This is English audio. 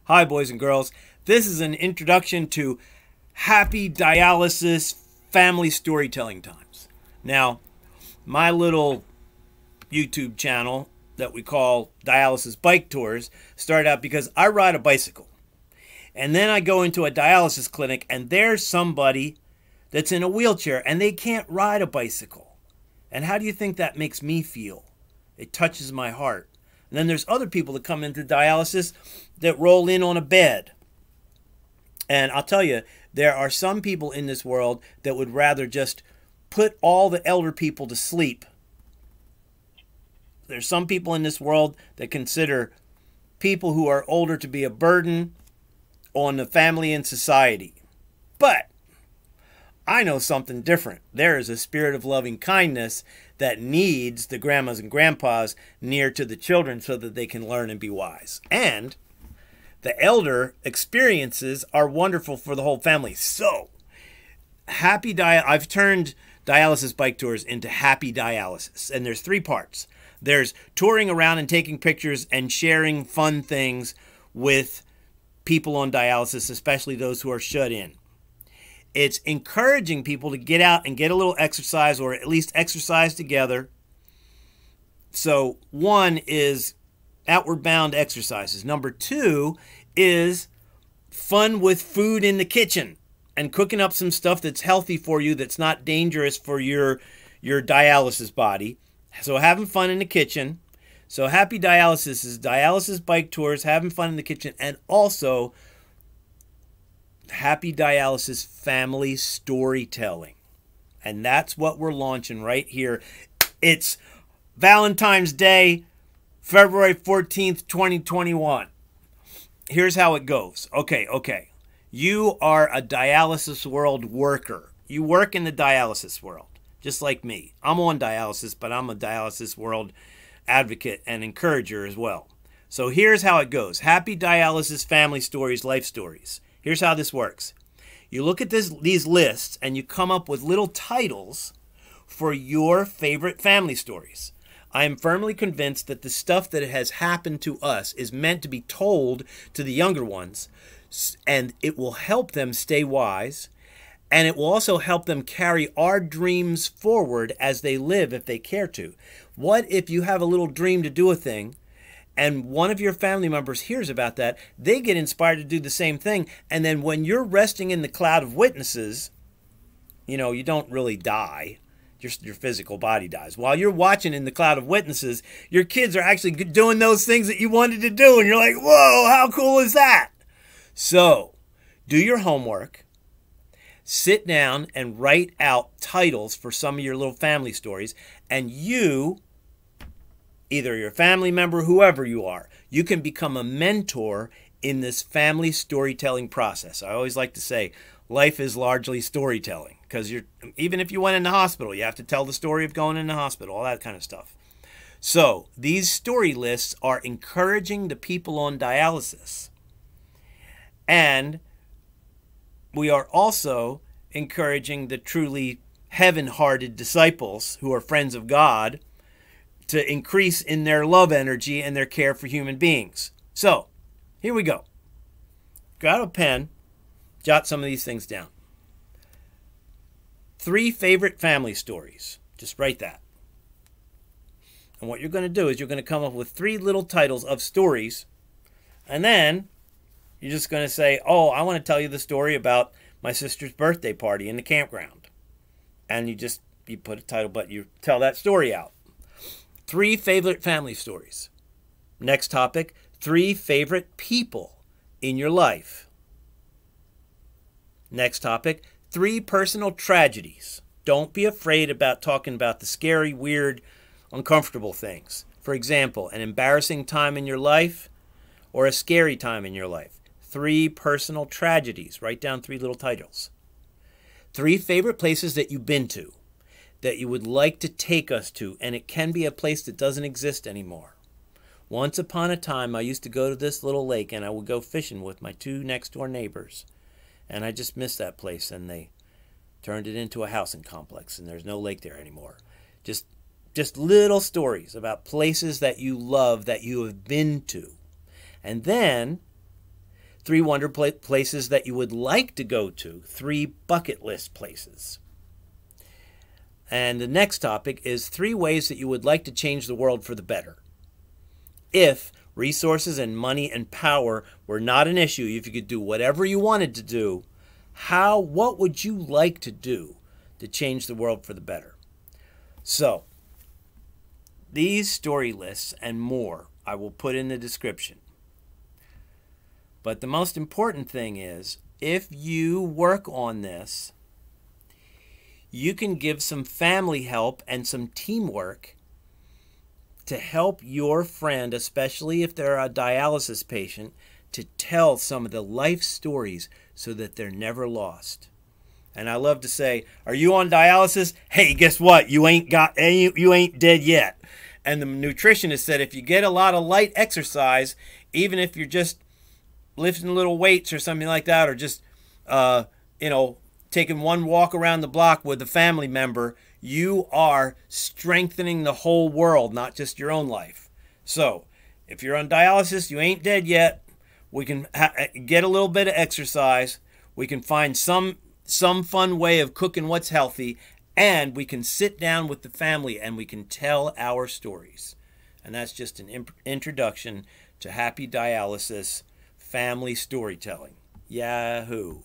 Hi, boys and girls. This is an introduction to Happy Dialysis Family Storytelling Times. Now, my little YouTube channel that we call Dialysis Bike Tours started out because I ride a bicycle. And then I go into a dialysis clinic and there's somebody that's in a wheelchair and they can't ride a bicycle. And how do you think that makes me feel? It touches my heart. And then there's other people that come into dialysis that roll in on a bed. And I'll tell you, there are some people in this world that would rather just put all the elder people to sleep. There's some people in this world that consider people who are older to be a burden on the family and society. But I know something different. There is a spirit of loving kindness that needs the grandmas and grandpas near to the children so that they can learn and be wise. And the elder experiences are wonderful for the whole family. So, I've turned Dialysis Bike Tours into Happy Dialysis. And there's three parts. There's touring around and taking pictures and sharing fun things with people on dialysis, especially those who are shut in. It's encouraging people to get out and get a little exercise, or at least exercise together. So one is outward bound exercises. Number two is fun with food in the kitchen and cooking up some stuff that's healthy for you, that's not dangerous for your dialysis body. So having fun in the kitchen. So Happy Dialysis is Dialysis Bike Tours, having fun in the kitchen, and also Happy Dialysis Family Storytelling. And that's what we're launching right here. It's Valentine's Day, February 14th, 2021. Here's how it goes. Okay. You are a dialysis world worker. You work in the dialysis world, just like me. I'm on dialysis, but I'm a dialysis world advocate and encourager as well. So here's how it goes. Happy Dialysis Family Stories, Life Stories. Here's how this works. You look at these lists and you come up with little titles for your favorite family stories. I am firmly convinced that the stuff that has happened to us is meant to be told to the younger ones, and it will help them stay wise, and it will also help them carry our dreams forward as they live if they care to. What if you have a little dream to do a thing, and one of your family members hears about that, they get inspired to do the same thing, and then when you're resting in the cloud of witnesses, you don't really die. Just your physical body dies. While you're watching in the cloud of witnesses, your kids are actually doing those things that you wanted to do, and you're like, whoa, how cool is that? So, do your homework. Sit down and write out titles for some of your little family stories, and you, either your family member, whoever you are, you can become a mentor in this family storytelling process. I always like to say life is largely storytelling, because even if you went in the hospital, you have to tell the story of going in the hospital, all that kind of stuff. So these story lists are encouraging the people on dialysis, and we are also encouraging the truly heaven-hearted disciples who are friends of God to increase in their love energy and their care for human beings. So, here we go. Grab a pen, jot some of these things down. 3 favorite family stories. Just write that. And what you're going to do is you're going to come up with 3 little titles of stories, and then you're just going to say, oh, I want to tell you the story about my sister's birthday party in the campground. And you put a title, but you tell that story out. 3 favorite family stories. Next topic, 3 favorite people in your life. Next topic, 3 personal tragedies. Don't be afraid about talking about the scary, weird, uncomfortable things. For example, an embarrassing time in your life or a scary time in your life. 3 personal tragedies. Write down 3 little titles. 3 favorite places that you've been to, that you would like to take us to, and it can be a place that doesn't exist anymore. Once upon a time, I used to go to this little lake, and I would go fishing with my 2 next-door neighbors, and I just missed that place, and they turned it into a housing complex, and there's no lake there anymore. Just little stories about places that you love, that you have been to. And then 3 places that you would like to go to, 3 bucket list places. And the next topic is 3 ways that you would like to change the world for the better. If resources and money and power were not an issue, if you could do whatever you wanted to do, what would you like to do to change the world for the better? So, these story lists and more I will put in the description. But the most important thing is, if you work on this, you can give some family help and some teamwork to help your friend, especially if they're a dialysis patient, to tell some of the life stories so that they're never lost. And I love to say, are you on dialysis? Hey, guess what? You ain't dead yet. And the nutritionist said if you get a lot of light exercise, even if you're just lifting little weights or something like that, or just taking one walk around the block with a family member, you are strengthening the whole world, not just your own life. So if you're on dialysis, you ain't dead yet. We can get a little bit of exercise. We can find some fun way of cooking what's healthy, and we can sit down with the family and we can tell our stories. And that's just an introduction to happy dialysis family storytelling. Yahoo!